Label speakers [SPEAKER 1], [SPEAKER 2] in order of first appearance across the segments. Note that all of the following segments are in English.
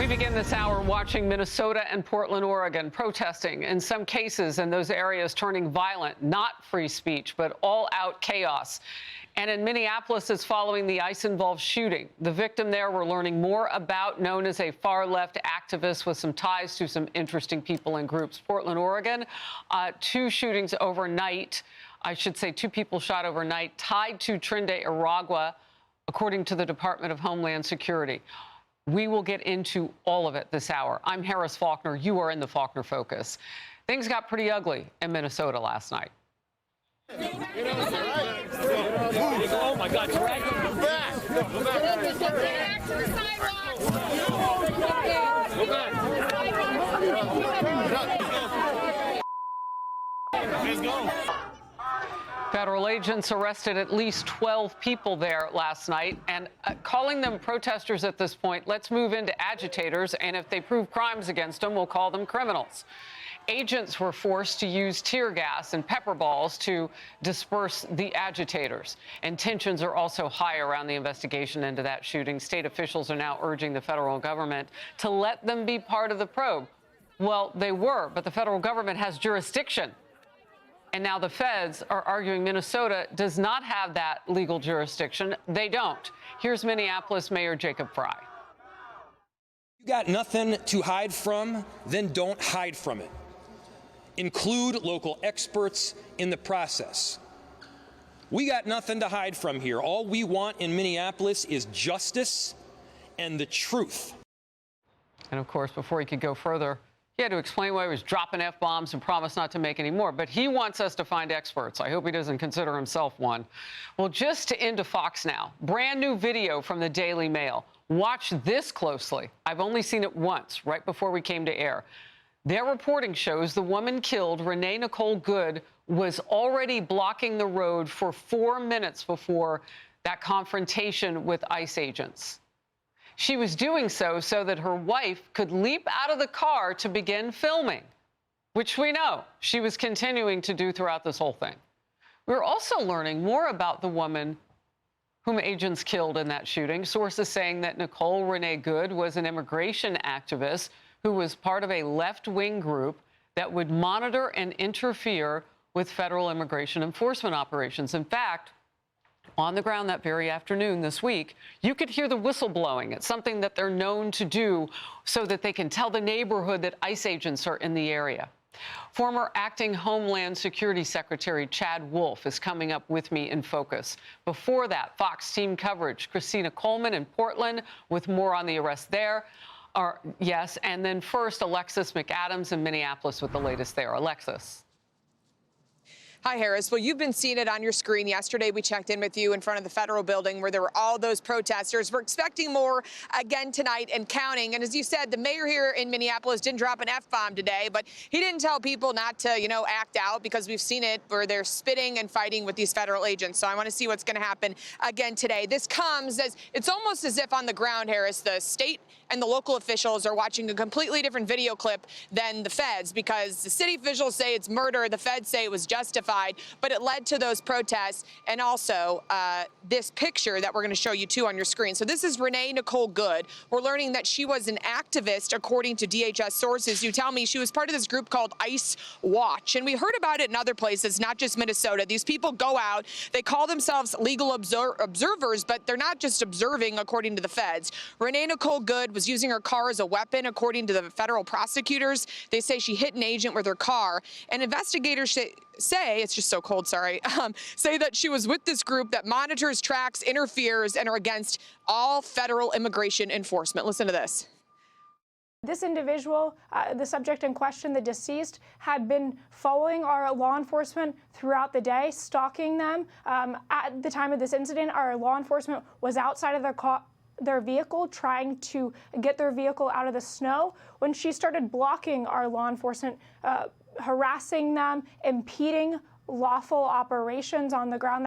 [SPEAKER 1] We begin this hour watching Minnesota and Portland, Oregon, protesting, in some cases in those areas turning violent, not free speech, but all-out chaos. And in Minneapolis, it's following the ICE-involved shooting. The victim there we're learning more about, known as a far-left activist with some ties to some interesting people and groups. Portland, Oregon, two shootings overnight. I should say 2 people shot overnight, tied to Trinidad, Aragua, according to the Department of Homeland Security. We will get into all of it this hour. I'm Harris Faulkner. You are in the Faulkner Focus. Things got pretty ugly in Minnesota last night.
[SPEAKER 2] Oh, my God. Drag him back. Go back. Back to the sidewalk. Go back. Let's go.
[SPEAKER 1] Federal agents arrested at least 12 people there last night, and calling them protesters at this point, let's move into agitators, and if they prove crimes against them, we'll call them criminals. Agents were forced to use tear gas and pepper balls to disperse the agitators. And tensions are also high around the investigation into that shooting. State officials are now urging the federal government to let them be part of the probe. Well, they were, but the federal government has jurisdiction. And now the feds are arguing Minnesota does not have that legal jurisdiction. They don't. Here's Minneapolis Mayor Jacob Frey.
[SPEAKER 3] You got nothing to hide from, then don't hide from it. Include local experts in the process. We got nothing to hide from here. All we want in Minneapolis is justice and the truth.
[SPEAKER 1] And of course, before he could go further, he had to explain why he was dropping F-bombs and promised not to make any more. But he wants us to find experts. I hope he doesn't consider himself one. Well, just into Fox now. Brand new video from the Daily Mail. Watch this closely. I've only seen it once, right before we came to air. Their reporting shows the woman killed, Renee Nicole Good, was already blocking the road for 4 minutes before that confrontation with ICE agents. She was doing so that her wife could leap out of the car to begin filming, which we know she was continuing to do throughout this whole thing. We're also learning more about the woman whom agents killed in that shooting. Sources saying that Nicole Renee Good was an immigration activist who was part of a left-wing group that would monitor and interfere with federal immigration enforcement operations. In fact, on the ground that very afternoon this week, you could hear the whistle blowing. It's something that they're known to do so that they can tell the neighborhood that ICE agents are in the area. Former Acting Homeland Security Secretary Chad Wolf is coming up with me in Focus. Before that, Fox team coverage, Christina Coleman in Portland with more on the arrest there. Yes, and then first, Alexis McAdams in Minneapolis with the latest there. Alexis.
[SPEAKER 4] Hi, Harris. Well, you've been seeing it on your screen. Yesterday, we checked in with you in front of the federal building where there were all those protesters. We're expecting more again tonight and counting. And as you said, the mayor here in Minneapolis didn't drop an F-bomb today, but he didn't tell people not to, act out, because we've seen it where they're spitting and fighting with these federal agents. So I want to see what's going to happen again today. This comes as it's almost as if on the ground, Harris, the state and the local officials are watching a completely different video clip than the feds, because the city officials say it's murder, the feds say it was justified, but it led to those protests and also this picture that we're going to show you too on your screen. So this is Renee Nicole Good. We're learning that she was an activist, according to DHS sources. You tell me she was part of this group called ICE Watch, and we heard about it in other places, not just Minnesota. These people go out, they call themselves legal observers, but they're not just observing, according to the feds. Renee Nicole Good was using her car as a weapon, according to the federal prosecutors. They say she hit an agent with her car, and investigators say, it's just so cold, sorry, say that she was with this group that monitors, tracks, interferes, and are against all federal immigration enforcement. Listen to this.
[SPEAKER 5] This individual, the subject in question, the deceased, had been following our law enforcement throughout the day, stalking them. At the time of this incident, our law enforcement was outside of their vehicle, trying to get their vehicle out of the snow, when she started blocking our law enforcement, harassing them, impeding lawful operations on the ground.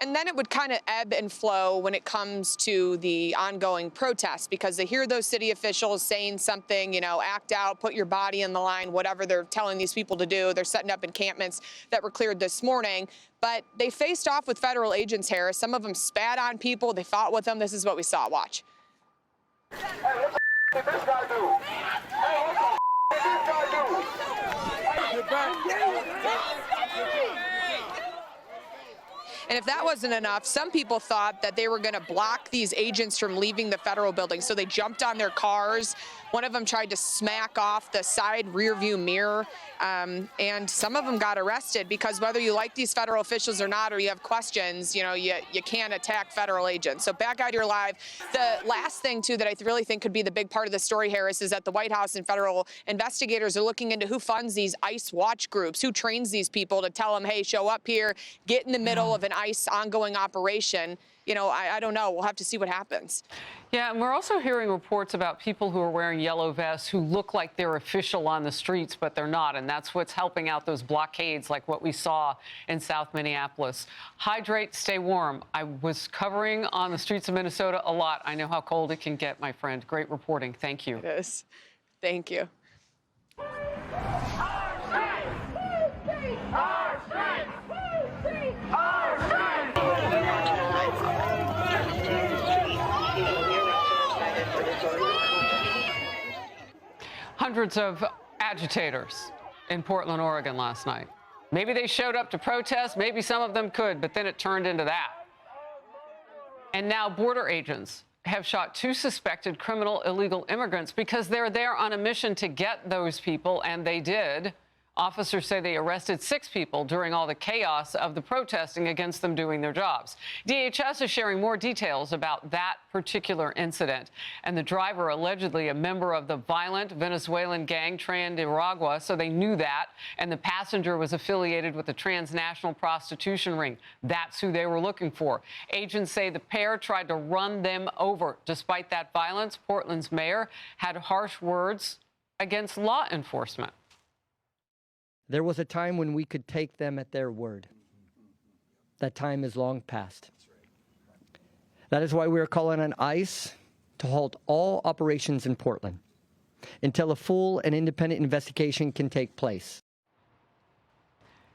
[SPEAKER 4] And then it would kind of ebb and flow when it comes to the ongoing protests, because they hear those city officials saying something, act out, put your body in the line, whatever they're telling these people to do. They're setting up encampments that were cleared this morning. But they faced off with federal agents, Harris. Some of them spat on people. They fought with them. This is what we saw. Watch.
[SPEAKER 2] Did this guy do? Hey, what the did this guy do? Get back.
[SPEAKER 4] And if that wasn't enough, some people thought that they were going to block these agents from leaving the federal building. So they jumped on their cars. One of them tried to smack off the side rear view mirror. And some of them got arrested because whether you like these federal officials or not, or you have questions, you know, you can't attack federal agents. So back out here live. The last thing, too, that I really think could be the big part of the story, Harris, is that the White House and federal investigators are looking into who funds these ICE watch groups, who trains these people to tell them, hey, show up here, get in the middle of an ICE ongoing operation. You know, I don't know. We'll have to see what happens.
[SPEAKER 1] Yeah, and we're also hearing reports about people who are wearing yellow vests who look like they're official on the streets, but they're not. And that's what's helping out those blockades like what we saw in South Minneapolis. Hydrate, stay warm. I was covering on the streets of Minnesota a lot. I know how cold it can get, my friend. Great reporting. Thank you.
[SPEAKER 4] It is. Thank you.
[SPEAKER 1] Hundreds of agitators in Portland, Oregon last night. Maybe they showed up to protest, maybe some of them could, but then it turned into that. And now border agents have shot 2 suspected criminal illegal immigrants because they're there on a mission to get those people, and they did. Officers say they arrested 6 people during all the chaos of the protesting against them doing their jobs. DHS is sharing more details about that particular incident. And the driver, allegedly a member of the violent Venezuelan gang Nicaragua, so they knew that. And the passenger was affiliated with the transnational prostitution ring. That's who they were looking for. Agents say the pair tried to run them over. Despite that violence, Portland's mayor had harsh words against law enforcement.
[SPEAKER 6] There was a time when we could take them at their word. That time is long past. That is why we are calling on ICE to halt all operations in Portland until a full and independent investigation can take place.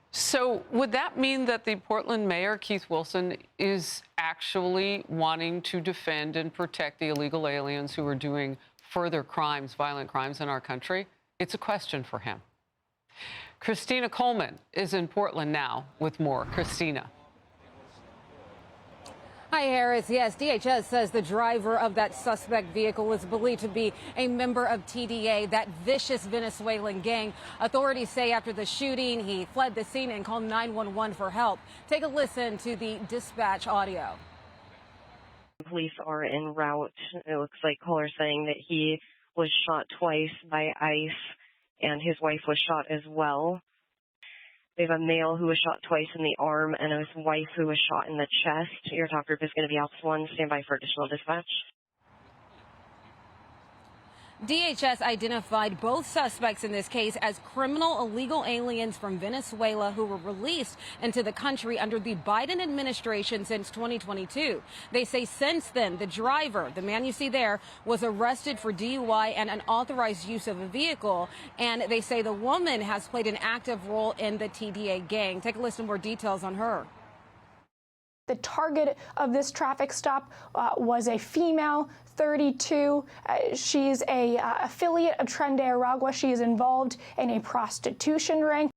[SPEAKER 1] So would that mean that the Portland mayor, Keith Wilson, is actually wanting to defend and protect the illegal aliens who are doing further crimes, violent crimes in our country? It's a question for him. Christina Coleman is in Portland now with more. Christina.
[SPEAKER 7] Hi, Harris. Yes, DHS says the driver of that suspect vehicle is believed to be a member of TDA, that vicious Venezuelan gang. Authorities say after the shooting, he fled the scene and called 911 for help. Take a listen to the dispatch audio.
[SPEAKER 8] Police are en route. It looks like caller saying that he was shot twice by ICE and his wife was shot as well. We have a male who was shot twice in the arm and his wife who was shot in the chest. Your talk group is going to be out to 1. Stand by for additional dispatch.
[SPEAKER 7] DHS identified both suspects in this case as criminal illegal aliens from Venezuela who were released into the country under the Biden administration since 2022. They say since then, the driver, the man you see there, was arrested for DUI and unauthorized use of a vehicle. And they say the woman has played an active role in the TDA gang. Take a listen to more details on her.
[SPEAKER 5] The target of this traffic stop was a female, 32. She's a affiliate of Tren de Aragua. She is involved in a prostitution ring.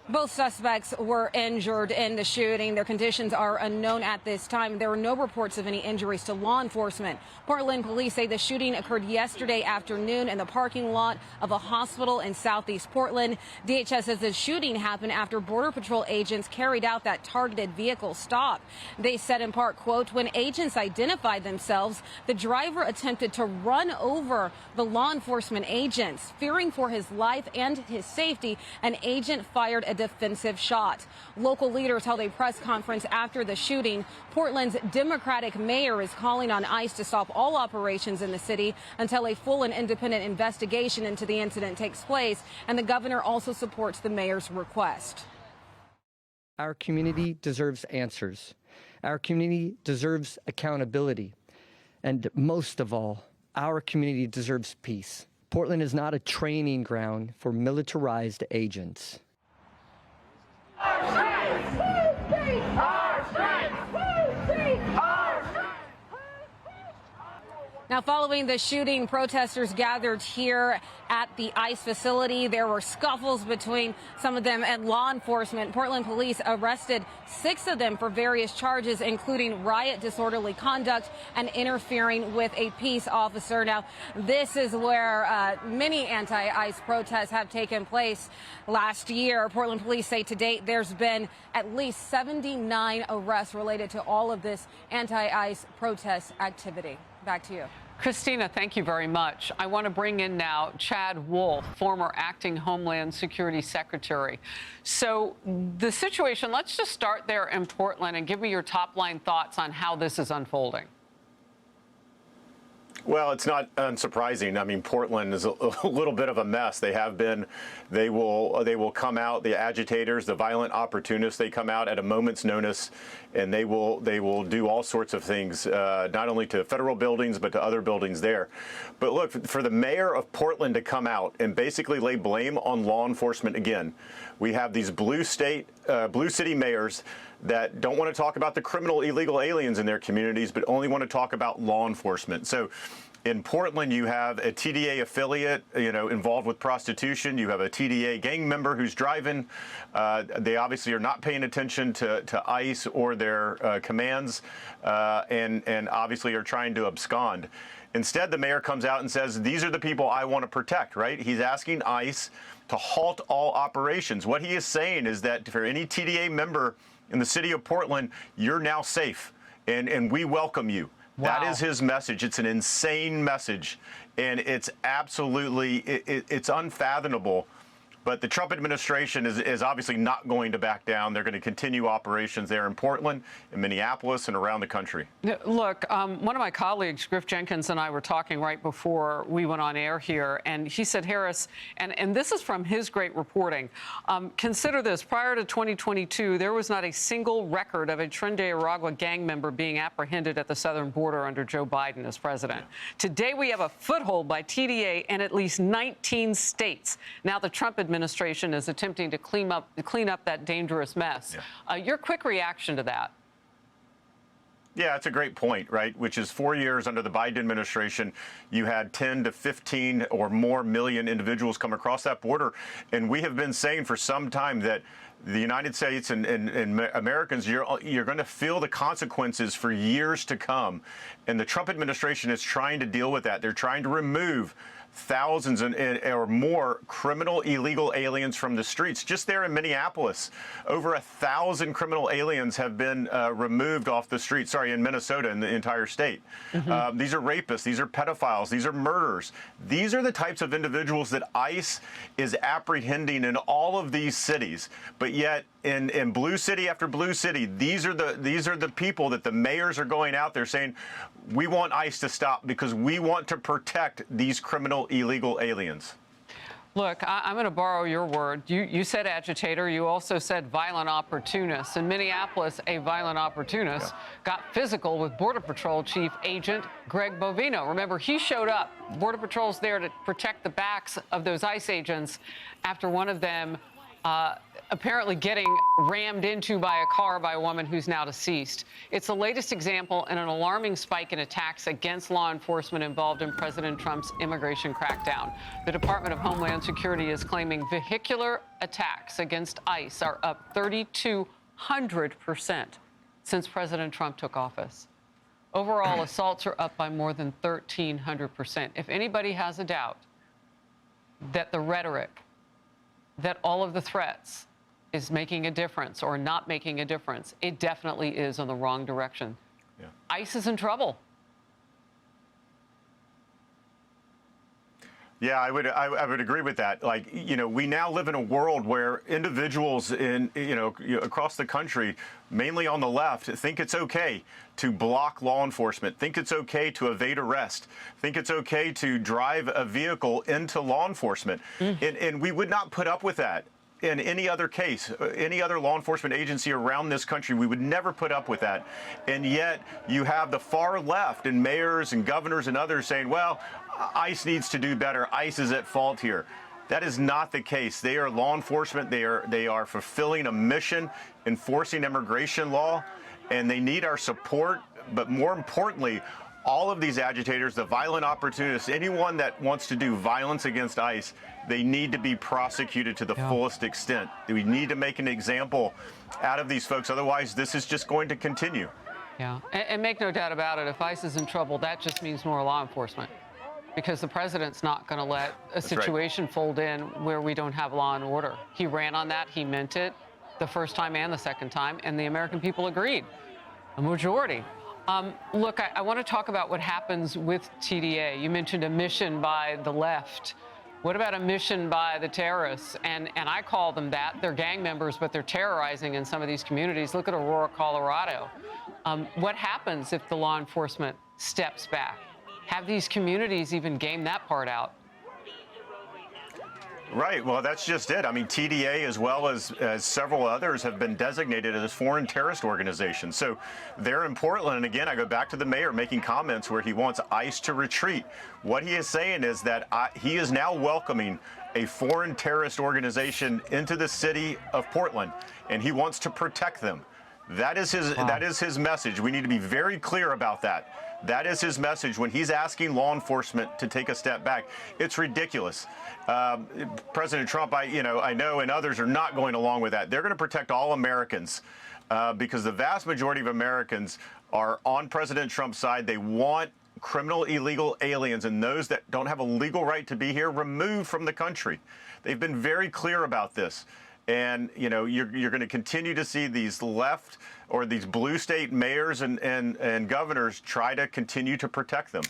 [SPEAKER 7] Both suspects were injured in the shooting. Their conditions are unknown at this time. There were no reports of any injuries to law enforcement. Portland police say the shooting occurred yesterday afternoon in the parking lot of a hospital in southeast Portland. DHS says the shooting happened after Border Patrol agents carried out that targeted vehicle stop. They said in part, quote, when agents identified themselves, the driver attempted to run over the law enforcement agents. Fearing for his life and his safety, an agent fired a defensive shot. Local leaders held a press conference after the shooting. Portland's Democratic mayor is calling on ICE to stop all operations in the city until a full and independent investigation into the incident takes place. And the governor also supports the mayor's request.
[SPEAKER 6] Our community deserves answers. Our community deserves accountability. And most of all, our community deserves peace. Portland is not a training ground for militarized agents.
[SPEAKER 7] Now, following the shooting, protesters gathered here at the ICE facility. There were scuffles between some of them and law enforcement. Portland police arrested 6 of them for various charges, including riot, disorderly conduct, and interfering with a peace officer. Now, this is where many anti-ICE protests have taken place last year. Portland police say to date there's been at least 79 arrests related to all of this anti-ICE protest activity. Back to you.
[SPEAKER 1] Christina, thank you very much. I want to bring in now Chad Wolf, former acting Homeland Security Secretary. So the situation, let's just start there in Portland and give me your top line thoughts on how this is unfolding.
[SPEAKER 9] Well, it's not unsurprising. I mean, Portland is a little bit of a mess. They have been. They will come out. The agitators, the violent opportunists, they come out at a moment's notice, and they will do all sorts of things, not only to federal buildings but to other buildings there. But look, for the mayor of Portland to come out and basically lay blame on law enforcement again, we have these blue city mayors that don't want to talk about the criminal illegal aliens in their communities, but only want to talk about law enforcement. So in Portland, you have a TDA affiliate, involved with prostitution. You have a TDA gang member who's driving. They obviously are not paying attention to ICE or their commands, and obviously are trying to abscond. Instead, the mayor comes out and says, these are the people I want to protect, right? He's asking ICE to halt all operations. What he is saying is that for any TDA member in the city of Portland, you're now safe, and we welcome you. Wow. That is his message. It's an insane message, and it's absolutely, it's unfathomable. But the Trump administration is obviously not going to back down. They're going to continue operations there in Portland, in Minneapolis, and around the country.
[SPEAKER 1] Look, one of my colleagues, Griff Jenkins, and I were talking right before we went on air here, and he said, Harris, and this is from his great reporting, consider this, prior to 2022, there was not a single record of a Tren de Aragua gang member being apprehended at the southern border under Joe Biden as president. Yeah. Today, we have a foothold by TDA in at least 19 states. Now, the Trump administration is attempting to clean up that dangerous mess. Yeah. Your quick reaction to that?
[SPEAKER 9] Yeah, it's a great point, right? Which is 4 years under the Biden administration, you had 10 to 15 or more million individuals come across that border. And we have been saying for some time that the United States and Americans, you're going to feel the consequences for years to come. And the Trump administration is trying to deal with that. They're trying to remove thousands or more criminal illegal aliens from the streets. Just there in Minneapolis, over 1,000 criminal aliens have been removed off the street. Sorry, in Minnesota, in the entire state. Mm-hmm. These are rapists. These are pedophiles. These are murderers. These are the types of individuals that ICE is apprehending in all of these cities. But yet, in blue city after blue city, these are the people that the mayors are going out there saying, we want ICE to stop because we want to protect these criminal illegal aliens.
[SPEAKER 1] Look, I'm going to borrow your word. You said agitator. You also said violent opportunist. In Minneapolis, a violent opportunist got physical with Border Patrol Chief Agent Greg Bovino. Remember, he showed up. Border Patrol's there to protect the backs of those ICE agents after one of them apparently getting rammed into by a car by a woman who's now deceased. It's the latest example in an alarming spike in attacks against law enforcement involved in President Trump's immigration crackdown. The Department of Homeland Security is claiming vehicular attacks against ICE are up 3,200% since President Trump took office. Overall, assaults are up by more than 1,300%. If anybody has a doubt that the rhetoric, that all of the threats is making a difference or not making a difference, it definitely is on the wrong direction. Yeah. ICE is in trouble.
[SPEAKER 9] Yeah, I would agree with that. Like, we now live in a world where individuals across the country, mainly on the left, think it's okay to block law enforcement, think it's okay to evade arrest, think it's okay to drive a vehicle into law enforcement. And we would not put up with that. In any other case, any other law enforcement agency around this country, we would never put up with that. And yet you have the far left and mayors and governors and others saying, well, ICE needs to do better. ICE is at fault here. That is not the case. They are law enforcement. They are fulfilling a mission, enforcing immigration law, and they need our support. But more importantly, all of these agitators, the violent opportunists, anyone that wants to do violence against ICE, they need to be prosecuted to the fullest extent. We need to make an example out of these folks. Otherwise, this is just going to continue.
[SPEAKER 1] Yeah, and make no doubt about it, if ICE is in trouble, that just means more law enforcement. Because the president's not going to let a situation fold in where we don't have law and order. He ran on that. He meant it the first time and the second time, and the American people agreed, a majority. Look, I want to talk about what happens with TDA. You mentioned a mission by the left. What about a mission by the terrorists? And I call them that. They're gang members, but they're terrorizing in some of these communities. Look at Aurora, Colorado. What happens if the law enforcement steps back? Have these communities even game that part out?
[SPEAKER 9] Right. Well, that's just it. I mean, TDA, as well as several others, have been designated as foreign terrorist organizations. So they're in Portland. And again, I go back to the mayor making comments where he wants ICE to retreat. What he is saying is that he is now welcoming a foreign terrorist organization into the city of Portland, and he wants to protect them. That is his message. We need to be very clear about that. That is his message when he's asking law enforcement to take a step back. It's ridiculous. President Trump, I know, and others are not going along with that. They're going to protect all Americans because the vast majority of Americans are on President Trump's side. They want criminal illegal aliens and those that don't have a legal right to be here removed from the country. They've been very clear about this. And, you're going to continue to see these left or these blue state mayors and governors try to continue to protect them.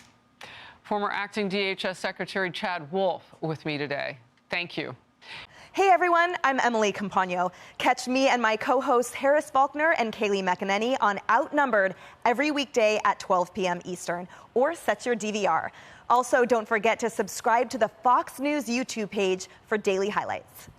[SPEAKER 1] Former Acting DHS Secretary Chad Wolf with me today. Thank you.
[SPEAKER 10] Hey, everyone. I'm Emily Campagno. Catch me and my co-hosts Harris Faulkner and Kaylee McEnany on Outnumbered every weekday at 12 p.m. Eastern, or set your DVR. Also, don't forget to subscribe to the Fox News YouTube page for daily highlights.